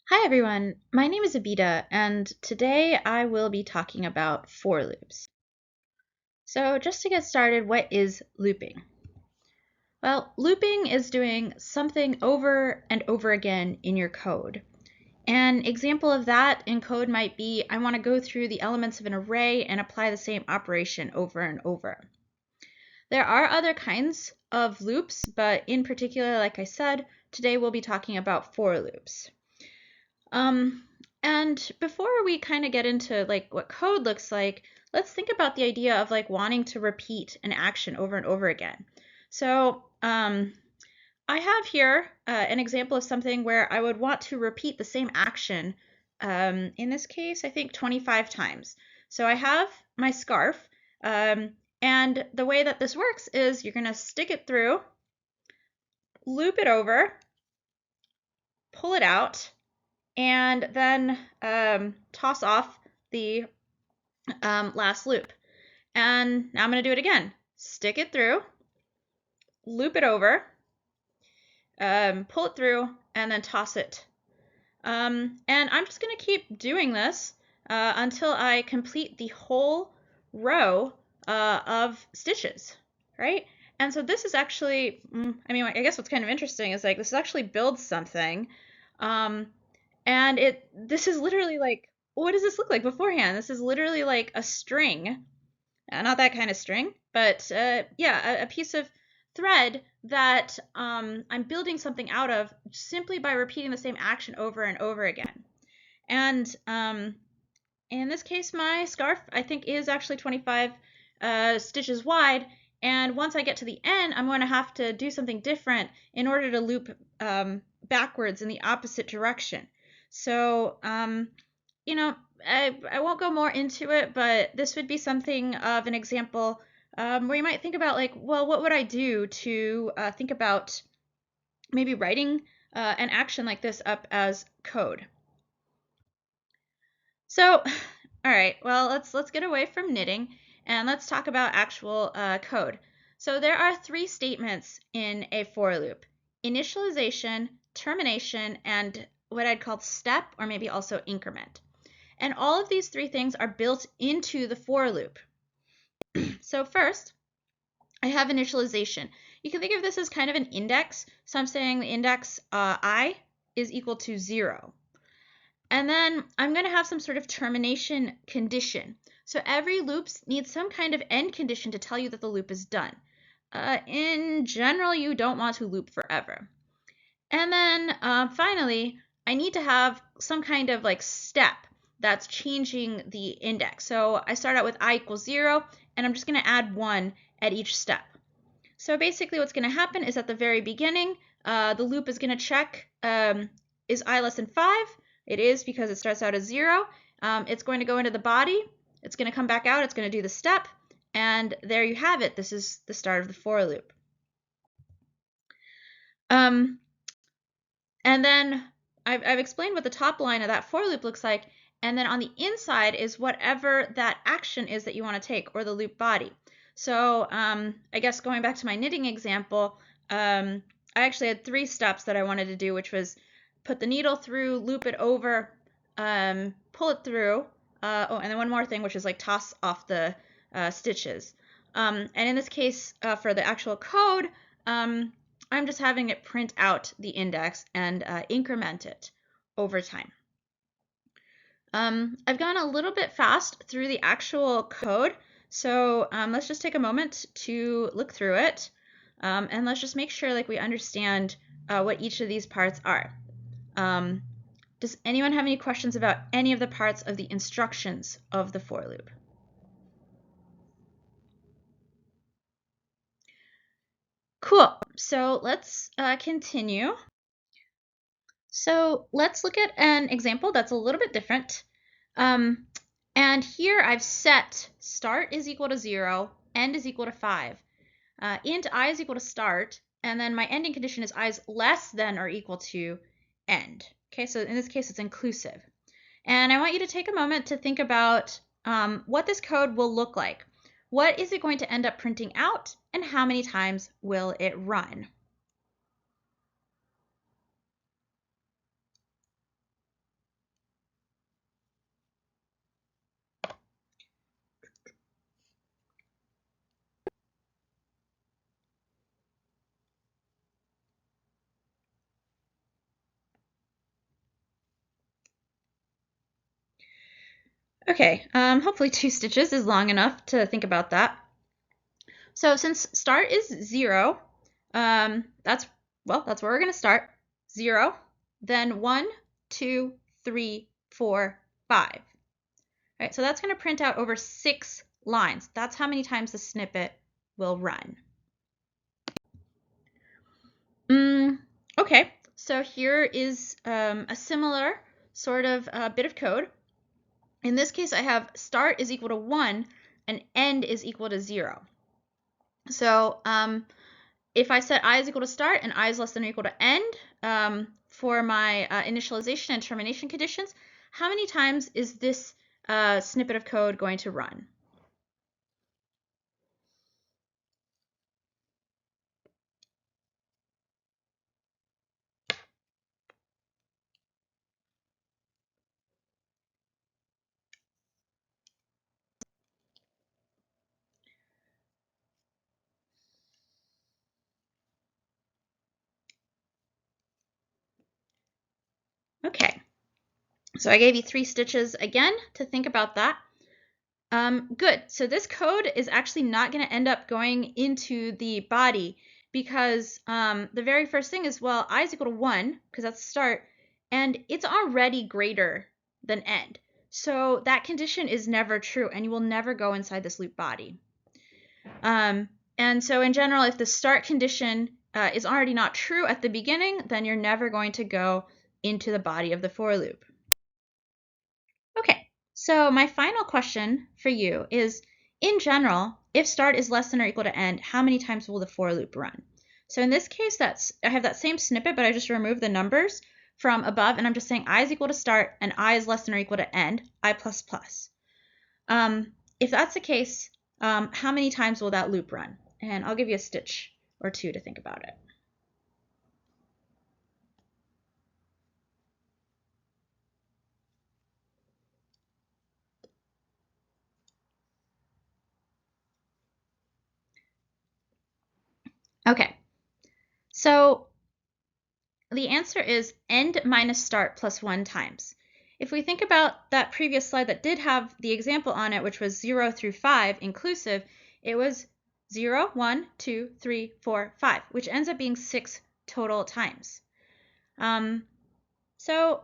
Hi everyone, my name is Abida, and today I will be talking about for loops. So just to get started, what is looping? Well, looping is doing something over and over again in your code. An example of that in code might be I want to go through the elements of an array and apply the same operation over and over. There are other kinds of loops, but in particular, like I said, today we'll be talking about for loops. And before we kind of get into like what code looks like, let's think about the idea of like wanting to repeat an action over and over again. So I have here an example of something where I would want to repeat the same action. In this case, I think 25 times. So I have my scarf, and the way that this works is you're going to stick it through, loop it over, pull it out, and then toss off the last loop. And now I'm going to do it again. Stick it through, loop it over, pull it through, and then toss it. And I'm just going to keep doing this until I complete the whole row of stitches, right? And so this is actually, I guess what's kind of interesting is like this actually builds something. And this is literally like, what does this look like beforehand? This is literally like a string, not that kind of string, but yeah, a piece of thread that I'm building something out of simply by repeating the same action over and over again. And in this case, my scarf, I think, is actually 25 stitches wide. And once I get to the end, I'm going to have to do something different in order to loop backwards in the opposite direction. So, I won't go more into it, but this would be something of an example where you might think about, like, well, what would I do to think about maybe writing an action like this up as code? So, all right, well, let's get away from knitting and let's talk about actual code. So there are three statements in a for loop: initialization, termination, and what I'd call step, or maybe also increment. And all of these three things are built into the for loop. So first, I have initialization. You can think of this as kind of an index. So I'm saying the index I is equal to 0. And then I'm going to have some sort of termination condition. So every loop needs some kind of end condition to tell you that the loop is done. In general, you don't want to loop forever. And then finally, I need to have some kind of like step that's changing the index. So I start out with I equals 0, and I'm just going to add 1 at each step. So basically what's going to happen is at the very beginning, the loop is going to check, is I less than 5? It is, because it starts out as 0. It's going to go into the body. It's going to come back out. It's going to do the step. And there you have it. This is the start of the for loop. And then I've explained what the top line of that for loop looks like. And then on the inside is whatever that action is that you want to take, or the loop body. So I guess going back to my knitting example, I actually had 3 steps that I wanted to do, which was put the needle through, loop it over, pull it through, and then one more thing, which is like toss off the stitches. And in this case, for the actual code, I'm just having it print out the index and increment it over time. I've gone a little bit fast through the actual code, so let's just take a moment to look through it, and let's just make sure like we understand what each of these parts are. Does anyone have any questions about any of the parts of the instructions of the for loop? Cool. So let's continue. So let's look at an example that's a little bit different. And here I've set start is equal to 0, end is equal to 5. Int I is equal to start, and then my ending condition is I is less than or equal to end. Okay, so in this case it's inclusive. And I want you to take a moment to think about what this code will look like. What is it going to end up printing out, and how many times will it run? Okay, hopefully 2 stitches is long enough to think about that. So since start is 0, that's where we're going to start. 0, then 1, 2, 3, 4, 5. All right, so that's going to print out over 6 lines. That's how many times the snippet will run. Okay, so here is a similar sort of bit of code. In this case, I have start is equal to 1 and end is equal to 0. So if I set I is equal to start and I is less than or equal to end for my initialization and termination conditions, how many times is this snippet of code going to run? Okay, so I gave you 3 stitches again to think about that. Good. So this code is actually not going to end up going into the body because the very first thing is, well, I is equal to 1 because that's the start, and it's already greater than end. So that condition is never true, and you will never go inside this loop body. And so in general, if the start condition is already not true at the beginning, then you're never going to go into the body of the for loop. Okay, so my final question for you is, in general, if start is less than or equal to end, how many times will the for loop run? So in this case, I have that same snippet, but I just removed the numbers from above, and I'm just saying I is equal to start and I is less than or equal to end, I plus plus. If that's the case, how many times will that loop run? And I'll give you a stitch or 2 to think about it. Okay, so the answer is end minus start plus 1 times. If we think about that previous slide that did have the example on it, which was 0 through 5 inclusive, it was 0, 1, 2, 3, 4, 5, which ends up being 6 total times. So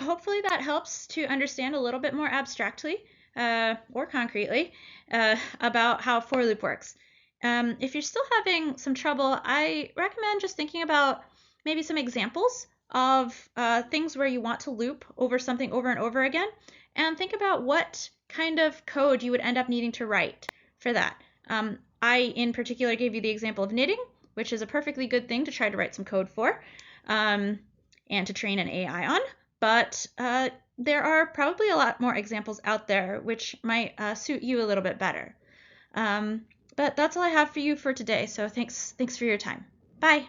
hopefully that helps to understand a little bit more abstractly or concretely about how for loop works. If you're still having some trouble, I recommend just thinking about maybe some examples of things where you want to loop over something over and over again, and think about what kind of code you would end up needing to write for that. I, in particular, gave you the example of knitting, which is a perfectly good thing to try to write some code for and to train an AI on. But there are probably a lot more examples out there which might suit you a little bit better. But that's all I have for you for today, so thanks for your time. Bye.